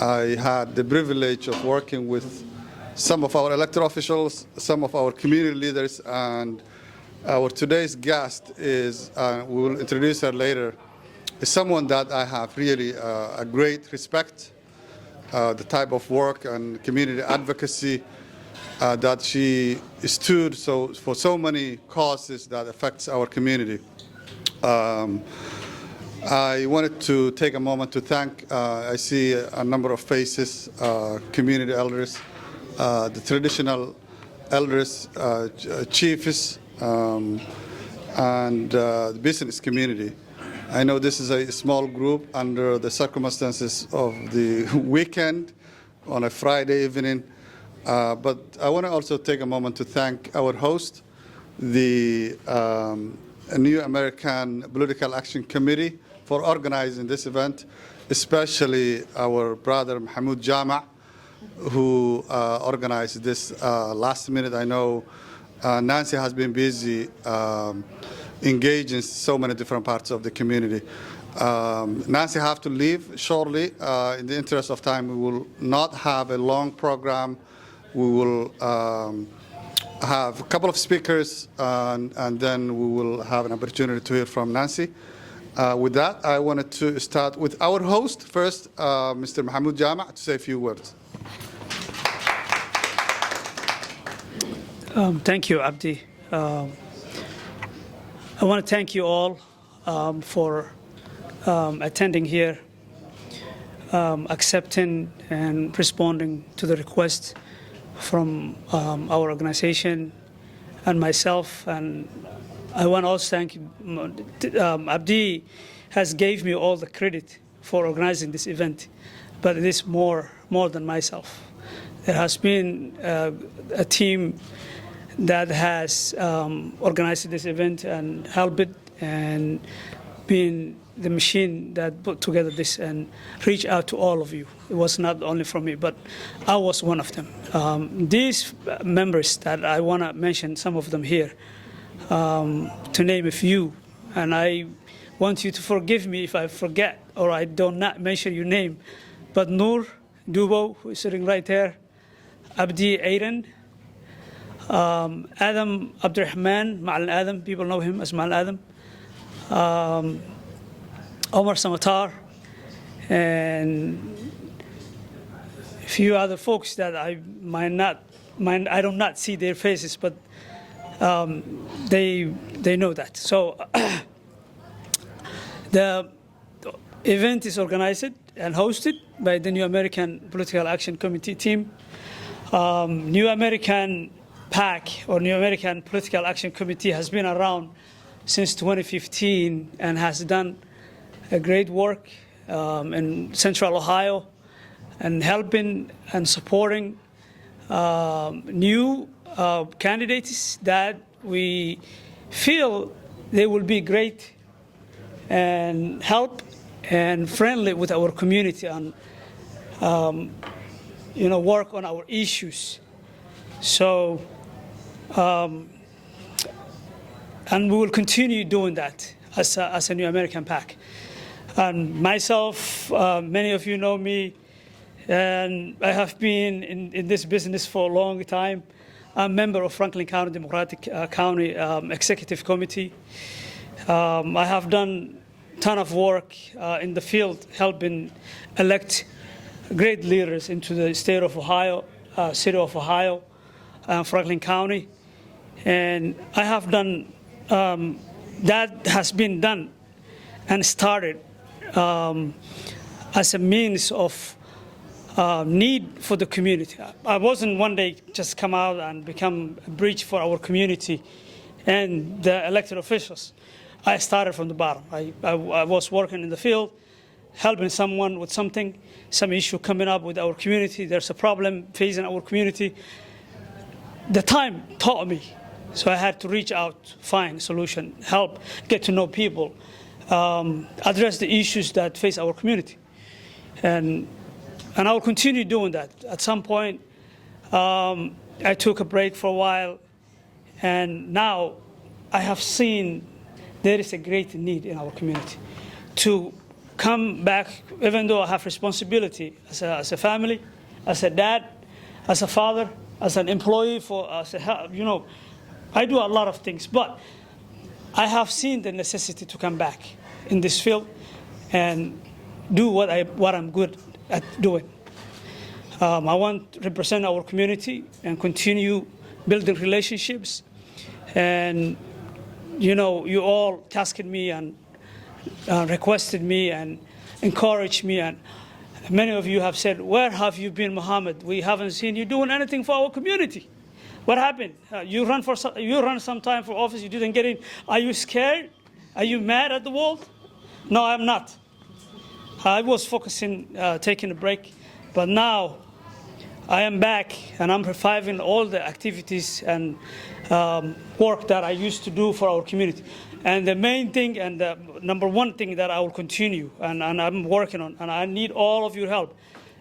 I had the privilege of working with some of our elected officials, some of our community leaders, and our today's guest is, we will introduce her later, is someone that I have really a great respect, the type of work and community advocacy that she stood for so many causes that affects our community. I wanted to take a moment to thank, I see a number of faces, community elders, the traditional elders, chiefs, and the business community. I know this is a small group under the circumstances of the weekend on a Friday evening, but I want to also take a moment to thank our host, the New American Political Action Committee, for organizing this event, especially our brother Mahmoud Jama, who organized this last minute. I know Nancy has been busy engaged in so many different parts of the community. Nancy has to leave shortly. In the interest of time, we will not have a long program. We will have a couple of speakers, and then we will have an opportunity to hear from Nancy. With that, I wanted to start with our host first, Mr. Mahmoud Jama, to say a few words. Thank you, Abdi. I want to thank you all for attending here, accepting and responding to the request from our organization and myself. And I want to also thank Abdi has gave me all the credit for organizing this event, but it is more than myself. There has been a team that has organized this event and helped it and been the machine that put together this and reached out to all of you. It was not only from me, but I was one of them. These members that I want to mention, some of them here, to name a few, and I want you to forgive me if I forget or I do not mention your name, but Noor Dubo, who is sitting right there, Abdi Aiden, Adam Abdurrahman, Ma'al Adam, people know him as Ma'al Adam, Omar Samatar, and a few other folks that I do not see their faces, but they know that. So the event is organized and hosted by the New American Political Action Committee team. New American PAC, or New American Political Action Committee, has been around since 2015 and has done a great work in Central Ohio and helping and supporting new candidates that we feel they will be great and help and friendly with our community and work on our issues. So, and we will continue doing that as a New American PAC. And myself, many of you know me, and I have been in this business for a long time. I'm a member of Franklin County Democratic County Executive Committee. I have done a ton of work in the field, helping elect great leaders into the state of Ohio, city of Ohio, Franklin County. And I have done, that has been done and started as a means of need for the community. I wasn't one day just come out and become a bridge for our community and the elected officials. I started from the bottom. I was working in the field, helping someone with something, some issue coming up with our community. There's a problem facing our community. The time taught me, so I had to reach out, find a solution, help, get to know people, address the issues that face our community. And I will continue doing that. At some point, I took a break for a while, and now I have seen there is a great need in our community to come back, even though I have responsibility as a family, as a dad, as a father, as an employee, I do a lot of things. But I have seen the necessity to come back in this field and do what I'm good at doing. I want to represent our community and continue building relationships. And, you all tasked me and requested me and encouraged me. And many of you have said, where have you been, Mohammed? We haven't seen you doing anything for our community. What happened? You run sometime for office, you didn't get in. Are you scared? Are you mad at the world? No, I'm not. I was focusing, taking a break. But now I am back, and I'm reviving all the activities and work that I used to do for our community. And the main thing and the number one thing that I will continue and I'm working on, and I need all of your help,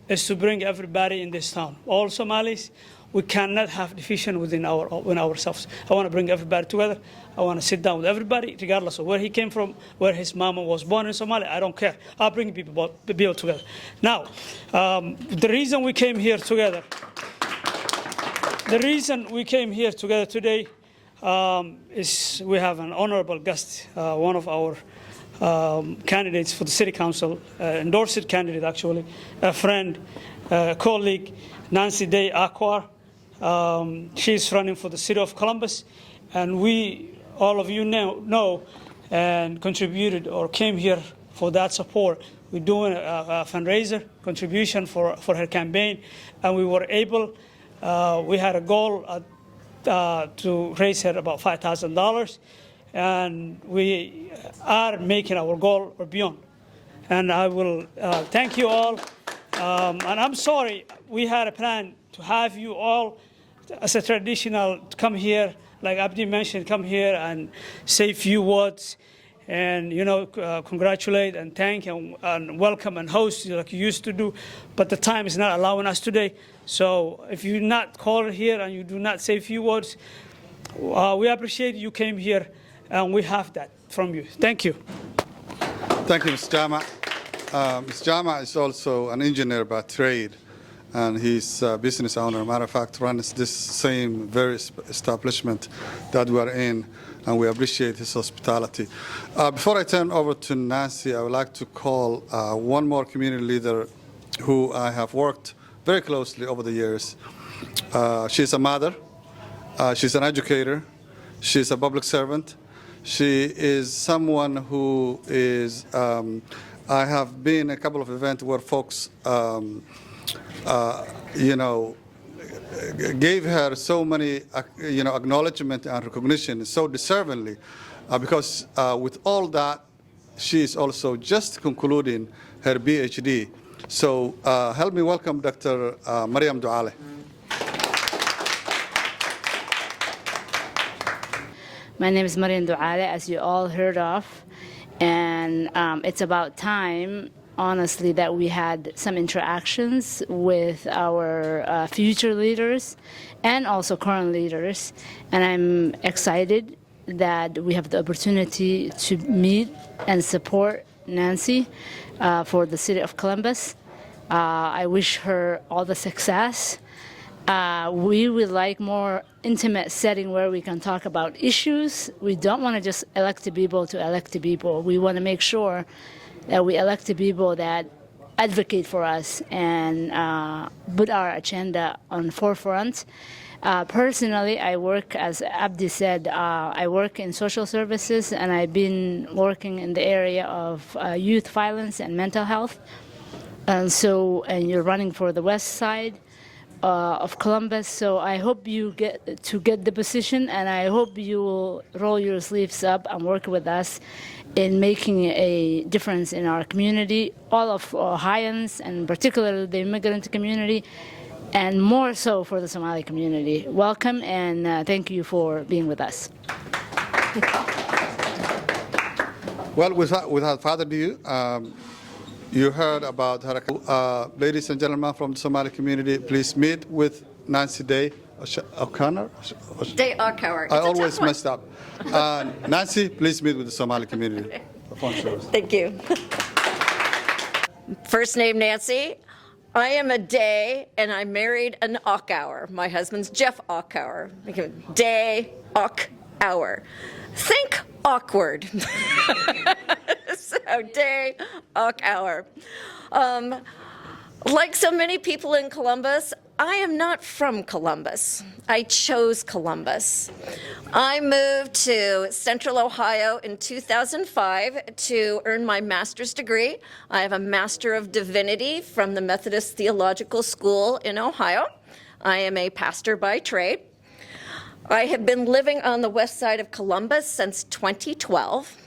is to bring everybody in this town, all Somalis. We cannot have division within ourselves. I want to bring everybody together. I want to sit down with everybody, regardless of where he came from, where his mama was born in Somalia. I don't care. I'll bring people together. Now, the reason we came here together today is we have an honorable guest, one of our candidates for the city council, endorsed candidate actually, a friend, colleague, Nancy Day-Achauer. She's running for the city of Columbus, and all of you know and contributed or came here for that support. We're doing a fundraiser contribution for her campaign, and we were able, we had a goal to raise her about $5,000, and we are making our goal or beyond. And I will thank you all. And I'm sorry, we had a plan to have you all as a traditional come here, like Abdi mentioned, come here and say a few words and, congratulate and thank and welcome and host like you used to do. But the time is not allowing us today. So if you're not called here and you do not say a few words, we appreciate you came here and we have that from you. Thank you. Thank you, Mr. Jama. Mr. Jama is also an engineer by trade, and he's a business owner. Matter of fact, runs this same very establishment that we are in, and we appreciate his hospitality. Before I turn over to Nancy, I would like to call one more community leader who I have worked very closely over the years. She's a mother. She's an educator. She's a public servant. She is someone who is, I have been a couple of events where folks, gave her so many, acknowledgement and recognition so deservingly, because with all that, she is also just concluding her PhD. So help me welcome Dr. Mariam Duale. My name is Mariam Duale, as you all heard of, and it's about time, honestly, that we had some interactions with our future leaders and also current leaders, and I'm excited that we have the opportunity to meet and support Nancy for the city of Columbus. I wish her all the success. We would like more intimate setting where we can talk about issues. We don't want to just elect people to elect people. We want to make sure that we elect people that advocate for us and put our agenda on the forefront. Personally, I work, as Abdi said, I work in social services, and I've been working in the area of youth violence and mental health. And you're running for the west side of Columbus, so I hope you get the position, and I hope you will roll your sleeves up and work with us in making a difference in our community, all of Ohioans, and particularly the immigrant community, and more so for the Somali community. Welcome, and thank you for being with us. Well, without further ado, you heard about her. Ladies and gentlemen from the Somali community, please meet with Nancy Day-Achauer. Day-Achauer. I always messed up. Nancy, please meet with the Somali community. Thank you. First name Nancy. I am a Day, and I married an Achauer. My husband's Jeff Achauer. Day-Achauer. Think awkward. So Day-Achauer. Like so many people in Columbus, I am not from Columbus. I chose Columbus. I moved to Central Ohio in 2005 to earn my master's degree. I have a Master of Divinity from the Methodist Theological School in Ohio. I am a pastor by trade. I have been living on the west side of Columbus since 2012.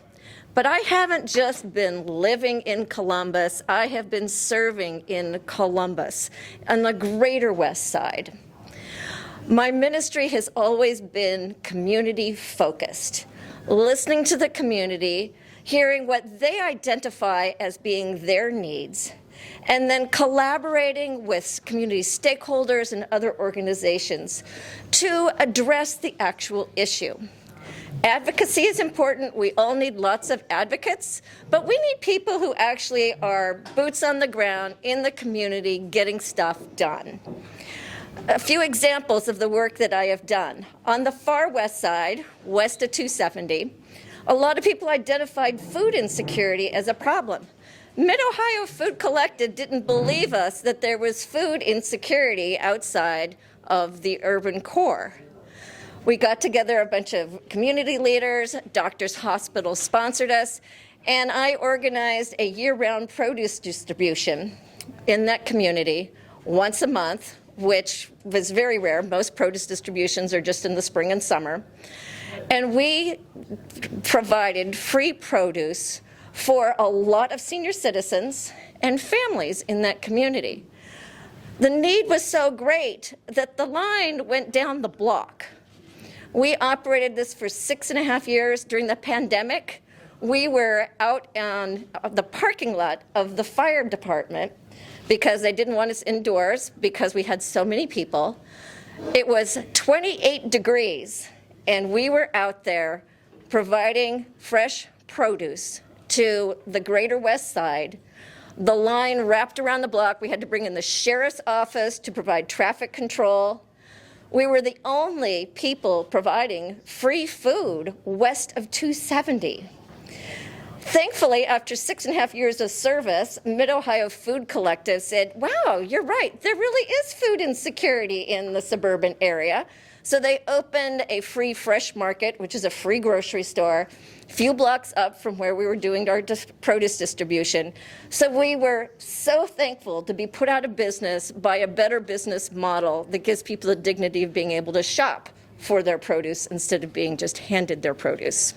But I haven't just been living in Columbus, I have been serving in Columbus on the greater west side. My ministry has always been community focused, listening to the community, hearing what they identify as being their needs, and then collaborating with community stakeholders and other organizations to address the actual issue. Advocacy is important. We all need lots of advocates, but we need people who actually are boots on the ground in the community getting stuff done. A few examples of the work that I have done. On the far west side, west of 270, a lot of people identified food insecurity as a problem. Mid-Ohio Food Collective didn't believe us that there was food insecurity outside of the urban core. We got together a bunch of community leaders, Doctors Hospital sponsored us, and I organized a year-round produce distribution in that community once a month, which was very rare. Most produce distributions are just in the spring and summer. And we provided free produce for a lot of senior citizens and families in that community. The need was so great that the line went down the block. We operated this for 6.5 years. During the pandemic, we were out on the parking lot of the fire department because they didn't want us indoors because we had so many people. It was 28 degrees, and we were out there providing fresh produce to the greater west side. The line wrapped around the block. We had to bring in the sheriff's office to provide traffic control. We were the only people providing free food west of 270. Thankfully, after 6.5 years of service, Mid-Ohio Food Collective said, wow, you're right, there really is food insecurity in the suburban area. So they opened a free fresh market, which is a free grocery store, a few blocks up from where we were doing our produce distribution. So we were so thankful to be put out of business by a better business model that gives people the dignity of being able to shop for their produce instead of being just handed their produce.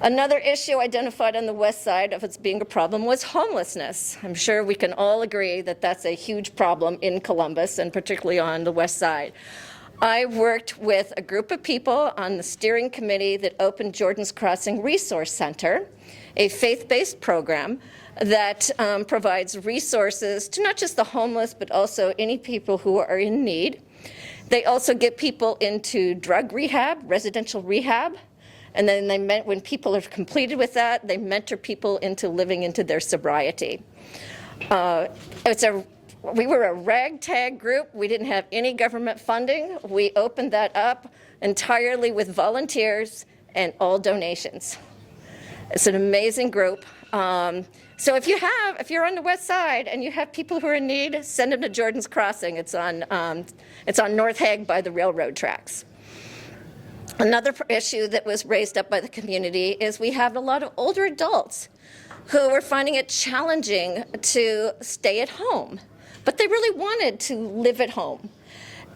Another issue identified on the west side of its being a problem was homelessness. I'm sure we can all agree that that's a huge problem in Columbus and particularly on the west side. I worked with a group of people on the steering committee that opened Jordan's Crossing Resource Center, a faith-based program that provides resources to not just the homeless, but also any people who are in need. They also get people into drug rehab, residential rehab, and then when people are completed with that, they mentor people into living into their sobriety. We were a ragtag group. We didn't have any government funding. We opened that up entirely with volunteers and all donations. It's an amazing group. So if you're on the west side and you have people who are in need, send them to Jordan's Crossing. It's on North Hague by the railroad tracks. Another issue that was raised up by the community is we have a lot of older adults who are finding it challenging to stay at home, but they really wanted to live at home.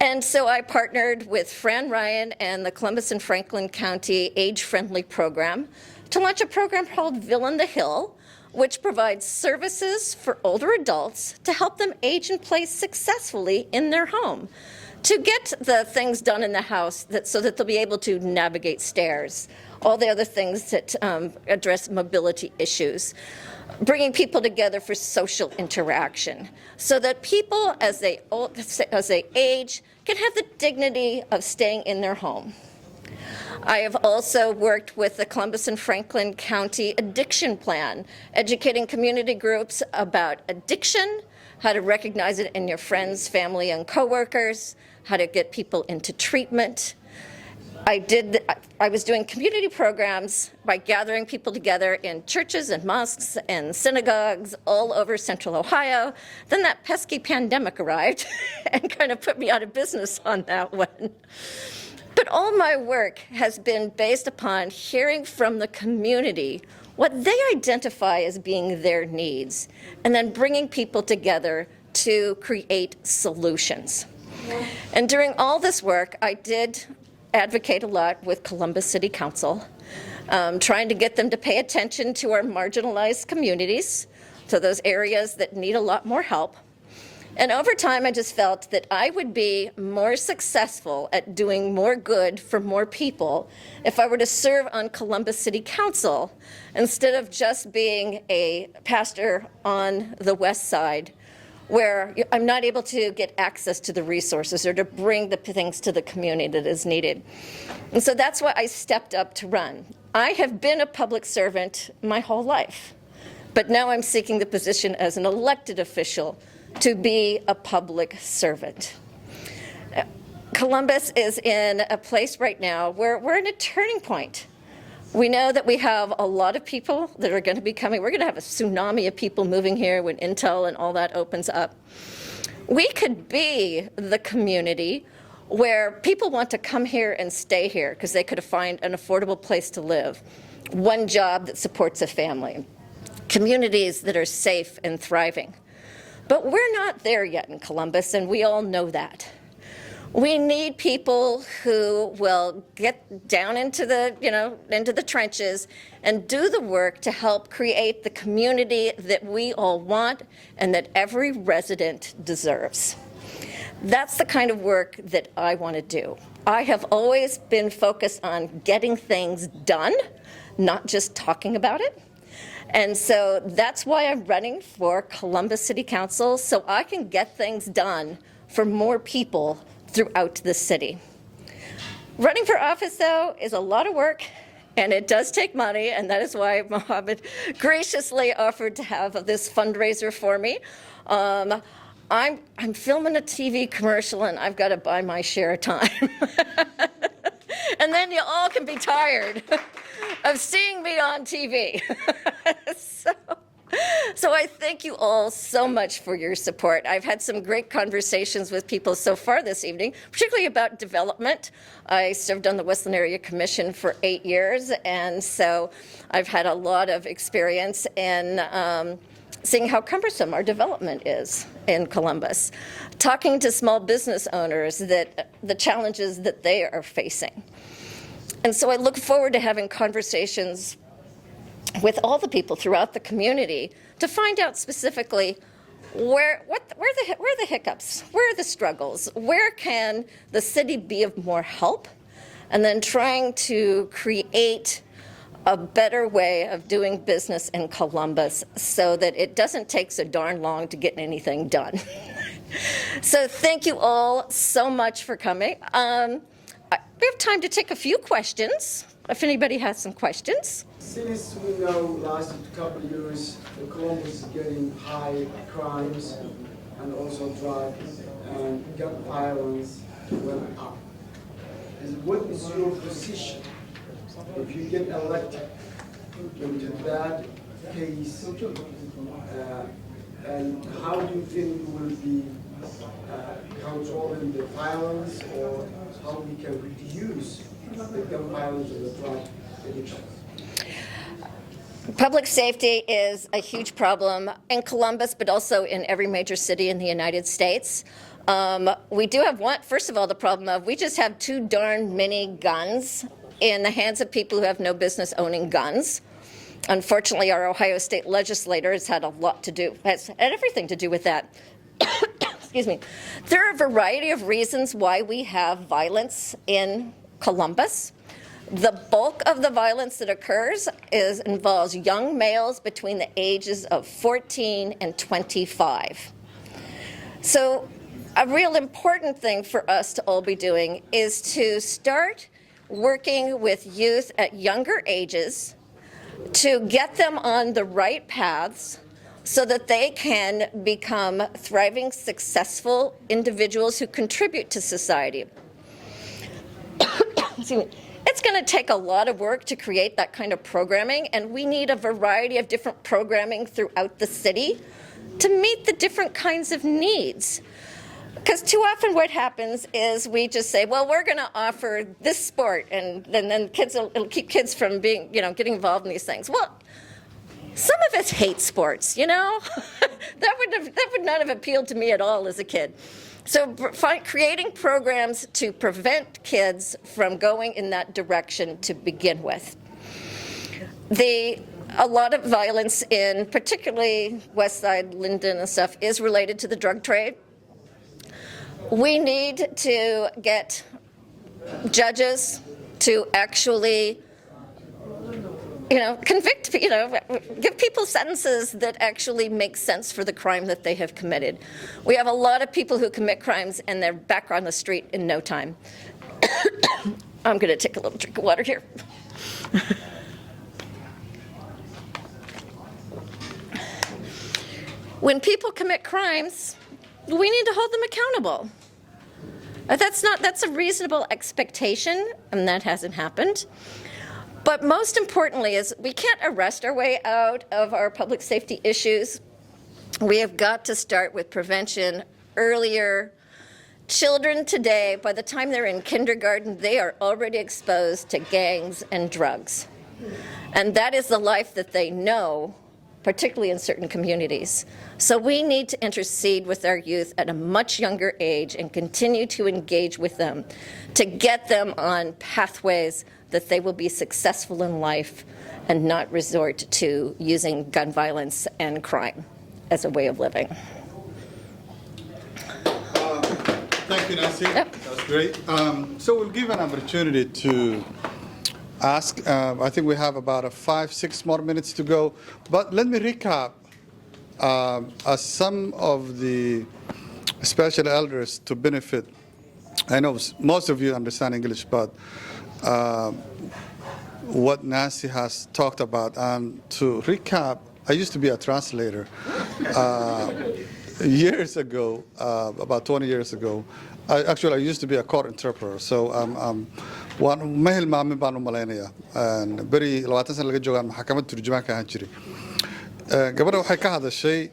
And so I partnered with Fran Ryan and the Columbus and Franklin County Age-Friendly Program to launch a program called Ville on the Hill, which provides services for older adults to help them age in place successfully in their home, to get the things done in the house so that they'll be able to navigate stairs, all the other things that address mobility issues, bringing people together for social interaction so that people, as they age, can have the dignity of staying in their home. I have also worked with the Columbus and Franklin County Addiction Plan, educating community groups about addiction, how to recognize it in your friends, family, and coworkers, how to get people into treatment. I was doing community programs by gathering people together in churches and mosques and synagogues all over Central Ohio. Then that pesky pandemic arrived and kind of put me out of business on that one. But all my work has been based upon hearing from the community what they identify as being their needs, and then bringing people together to create solutions. And during all this work, I did advocate a lot with Columbus City Council, trying to get them to pay attention to our marginalized communities, to those areas that need a lot more help. And over time, I just felt that I would be more successful at doing more good for more people if I were to serve on Columbus City Council instead of just being a pastor on the west side, where I'm not able to get access to the resources or to bring the things to the community that is needed. And so that's why I stepped up to run. I have been a public servant my whole life, but now I'm seeking the position as an elected official to be a public servant. Columbus is in a place right now where we're in a turning point. We know that we have a lot of people that are going to be coming. We're going to have a tsunami of people moving here when Intel and all that opens up. We could be the community where people want to come here and stay here because they could find an affordable place to live, one job that supports a family, communities that are safe and thriving. But we're not there yet in Columbus, and we all know that. We need people who will get down into the trenches and do the work to help create the community that we all want and that every resident deserves. That's the kind of work that I want to do. I have always been focused on getting things done, not just talking about it. And so that's why I'm running for Columbus City Council, so I can get things done for more people throughout the city. Running for office, though, is a lot of work, and it does take money, and that is why Mohammed graciously offered to have this fundraiser for me. I'm filming a TV commercial, and I've got to buy my share of time. And then you all can be tired of seeing me on TV. So I thank you all so much for your support. I've had some great conversations with people so far this evening, particularly about development. I served on the Westland Area Commission for 8 years, and so I've had a lot of experience in seeing how cumbersome our development is in Columbus, talking to small business owners that the challenges that they are facing. And so I look forward to having conversations with all the people throughout the community to find out specifically where are the hiccups, where are the struggles, where can the city be of more help, and then trying to create a better way of doing business in Columbus so that it doesn't take so darn long to get anything done. So thank you all so much for coming. We have time to take a few questions, if anybody has some questions. Since we know last couple of years, Columbus is getting high crimes and also drugs and gun violence went up. And what is your position if you get elected into that case? And how do you think you will be controlling the violence, or how we can reduce the gun violence and the drug addiction? Public safety is a huge problem in Columbus, but also in every major city in the United States. We do have first of all, the problem of we just have too darn many guns in the hands of people who have no business owning guns. Unfortunately, our Ohio State legislator has had everything to do with that. Excuse me. There are a variety of reasons why we have violence in Columbus. The bulk of the violence that occurs involves young males between the ages of 14 and 25. So a real important thing for us to all be doing is to start working with youth at younger ages to get them on the right paths so that they can become thriving, successful individuals who contribute to society. It's going to take a lot of work to create that kind of programming, and we need a variety of different programming throughout the city to meet the different kinds of needs. Because too often what happens is we just say, well, we're going to offer this sport, and then kids it'll keep kids from being, getting involved in these things. Well, some of us hate sports, that would not have appealed to me at all as a kid. So creating programs to prevent kids from going in that direction to begin with. A lot of violence in particularly West Side, Linden and stuff is related to the drug trade. We need to get judges to actually convict, give people sentences that actually make sense for the crime that they have committed. We have a lot of people who commit crimes and they're back on the street in no time. I'm going to take a little drink of water here. When people commit crimes, we need to hold them accountable. That's a reasonable expectation, and that hasn't happened. But most importantly is we can't arrest our way out of our public safety issues. We have got to start with prevention earlier. Children today, by the time they're in kindergarten, they are already exposed to gangs and drugs. And that is the life that they know, particularly in certain communities. So we need to intercede with our youth at a much younger age and continue to engage with them to get them on pathways that they will be successful in life and not resort to using gun violence and crime as a way of living. Thank you, Nancy. Yep. That's great. So we'll give an opportunity to ask. I think we have about 5-6 more minutes to go. But let me recap some of the special elders to benefit. I know most of you understand English, but what Nancy has talked about. And to recap, I used to be a translator years ago, about 20 years ago. I used to be a court interpreter. So ma hilmaamin baan u malaynayaa beri 20 sano laga joogaan maxkamad turjumaanka ahaan jiray. Gabadha waxay ka hadashay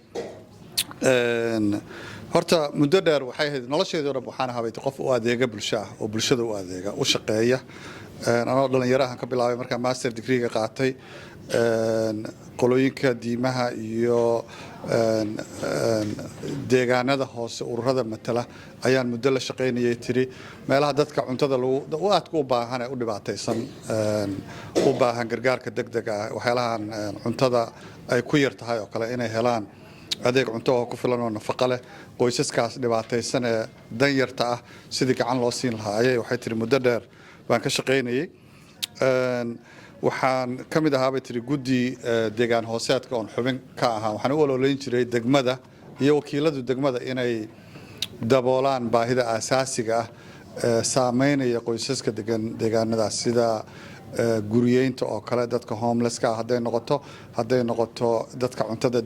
horta muddo dheer waxay ahayd nolosheedii hore waxaan ahaa qof u adeega bulshada oo bulshada u adeega u shaqeeya anoo dhalinyarahan ka bilaabay markaa master degree-ga qaatay qolooyinka diimaha iyo deegaanada hoose ururada matala ayaan muddo la shaqaynayay tiri meelaha dadka cuntada lagu aadka u baahan ee u dhibaataysan u baahan gargaarka degdega ah waxyaalahan cuntada ay ku yar tahay oo kale inay helaan adeeg cunto oo ku filan oo nafaqo leh qoysaskaas dhibaataysan ee dan yarta ah sidii gacan loo siin lahaa ayay waxay tiri muddo dheer baan ka shaqaynayay waxaan ka mid ahaa bay tiri guddi deegaan hooseedka oon xubin ka ahaa waxaan u ololeyn jiray degmada iyo wakiiladu degmada inay daboolaan baahida aasaasiga ah saameynaya qoysaska deegaanadaas sida guriyeynta oo kale dadka homelesska hadday noqoto dadka cuntada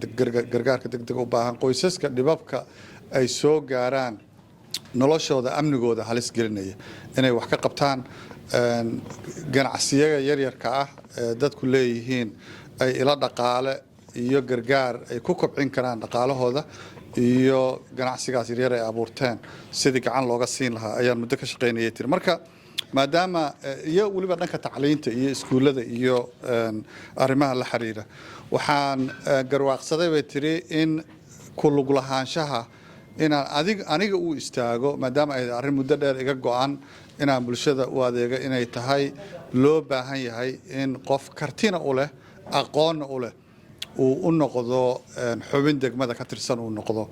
gargaarka degdega u baahan qoysaska dhibabka ay soo gaaraan noloshooda amnigooda halis gelinaya inay wax ka qabtaan ganacsiyaga yaryarka ah dadku leeyihiin ay ila dhaqaale iyo gargaar ay ku kobcin karaan dhaqaalahooda iyo ganacsigaas yaryar ay abuurteen sidii gacan looga siin lahaa ayaan muddo ka shaqaynayay tiri marka maadaama iyo waliba dhanka tacliinta iyo iskuullada iyo arrimaha la xiriira waxaan garwaaqsaday bay tiri in ku lug lahaanshaha inaan aniga u istaago maadaama ay arrin muddo dheer iga go'an inaan bulshada u adeego inay tahay loo baahan yahay in qof kartina u leh aqoonna u leh uu u noqdo xubin degmada ka tirsan uu noqdo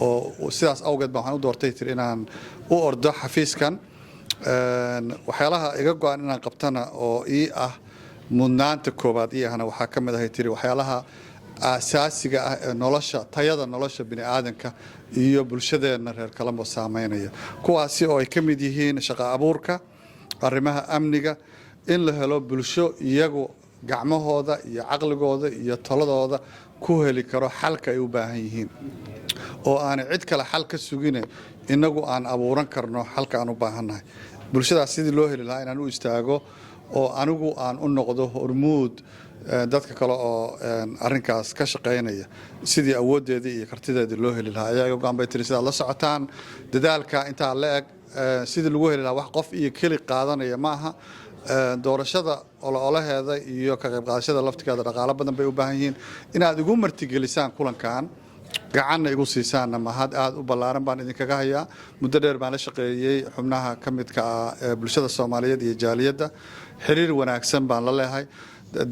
oo sidaas awgeed baan waxaan u doortay tiri inaan u ordo xafiiskan waxyaalaha iga go'an inaan qabtana oo ii ah mudnaanta koobaad ii ahna waxaa ka mid ahay tiri waxyaalaha aasaasiga ah ee nolosha tayada nolosha bini aadanka iyo bulshadeena reer Colombo saameynaya kuwaasi oo ay ka mid yihiin shaqo abuurka arrimaha amniga in la helo bulsho iyagu gacmahooda iyo caqligooda iyo taladooda ku heli karo xalka ay u baahan yihiin oo aanay cid kale xal ka sugine inagu aan abuuran karno xalka aan u baahannahay bulshadaas sidii loo heli lahaa inaan u istaago oo anigu aan u noqdo hormuud dadka kale oo arrinkaas ka shaqaynaya sidii awoodeedii iyo kartideedii loo heli lahaa ayaga go'aan bay tiri sidaad la socotaan dadaalka intaa la eg sidii lagu heli lahaa wax qof iyo keli qaadanaya maaha doorashada olaheeda iyo ka qayb qaadashada laftigeeda dhaqaale badan bay u baahan yihiin inaad igu martigelisaan kulankan gacanna igu siisaanna mahad aad u ballaaran baan idinkaga hayaa muddo dheer baan la shaqeeyey xubnaha ka midka ah ee bulshada Soomaaliyeed iyo jaaliyadda xiriir wanaagsan baan la leeyahay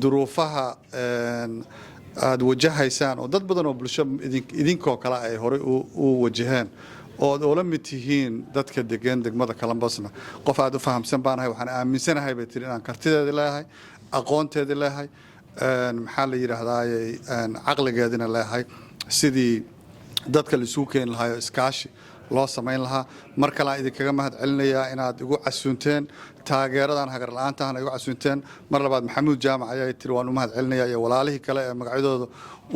duruufaha aad wajahaysaan oo dad badan oo bulsho idinkoo kale ay hore u wajaheen oo la mid yihiin dadka degan degmada Columbusna qof aad u fahamsan baan ahay waxaan aaminsanahay bay tiri inaan kartideeda leeyahay aqoonteeda leeyahay maxaa la yiraahdaa caqligeedina leeyahay sidii dadka la isugu keen lahaa iskaashi loo sameyn lahaa mar kale aan idinkaga mahad celinayaa inaad igu casuunteen taageeradan hagar la'aantaana igu casuunteen mar labaad maxamuud jaamac ayaa tiri waan u mahad celinayaa iyo walaalihii kale ee magacyadooda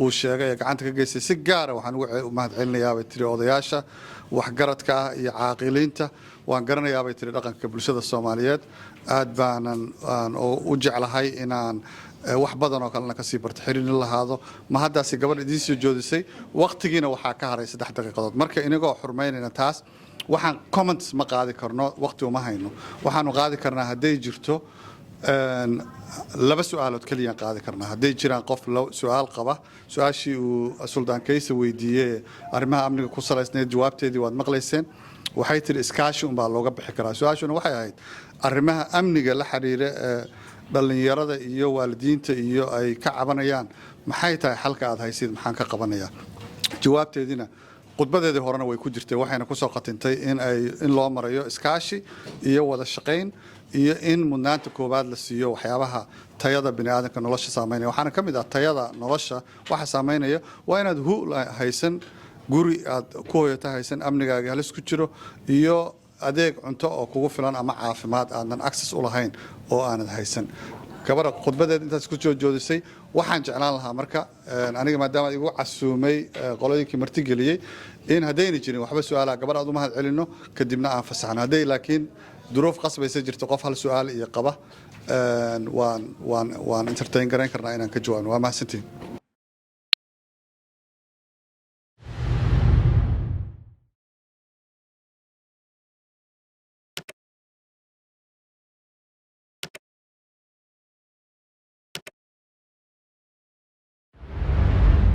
uu sheegay ee gacanta ka geystay si gaar ah waxaan ugu mahad celinayaa bay tiri odayaasha waxgaradka ah iyo caaqiliinta waan garanayaa bay tiri dhaqanka bulshada Soomaaliyeed aad baanan u jeclahay inaan wax badan oo kalena ka sii barto xiriir lahaado ma haddaasi gabadh idin soo joodisay waqtigiina waxaa ka haray 3 daqiiqadood marka inagoo xurmeynayna taas waxaan comments ma qaadi karno waqti uma hayno waxaanu qaadi karnaa haday jirto laba su'aalood kaliya qaadi karnaa haday jiraan qof su'aal qaba su'aashii uu Suldaan Kaysa weydiiyay arrimaha amniga ku salaysnayd jawaabteedii waad maqlayseen waxay tiri iskaashi baa looga bixi karaa su'aashuna waxay ahayd arrimaha amniga la xiriira dhalinyarada iyo waalidiinta iyo ay ka cabanayaan maxay tahay xalka aad haysid maxaan ka qabanayaa jawaabteedina khudbadeedii horena way ku jirtay waxayna ku soo qatintay in loo marayo iskaashi iyo wada shaqayn iyo in mudnaanta koobaad la siiyo waxyaabaha tayada bini'aadamka nolosha saameynaya waxaana ka mid ah tayada nolosha waxa saameynaya waa inaad haysan guri aad ku hoyata haysan amnigaaga halis ku jiro iyo adeeg cunto oo kugu filan ama caafimaad aadan access u lahayn oo aanad haysan gabadha khudbadeed intaas ku joojisay waxaan jeclaan lahaa marka aniga maadaama igu casuumay qolooyinkii martigeliyay in hadayna jirin waxba su'aalaha gabadha aad u mahad celino kadibna aan fasaxno haday laakiin duruuf qasbaysa jirto qof hal su'aal iyo qaba waan entertain garan karnaa inaan ka jawaabno waa mahadsantiin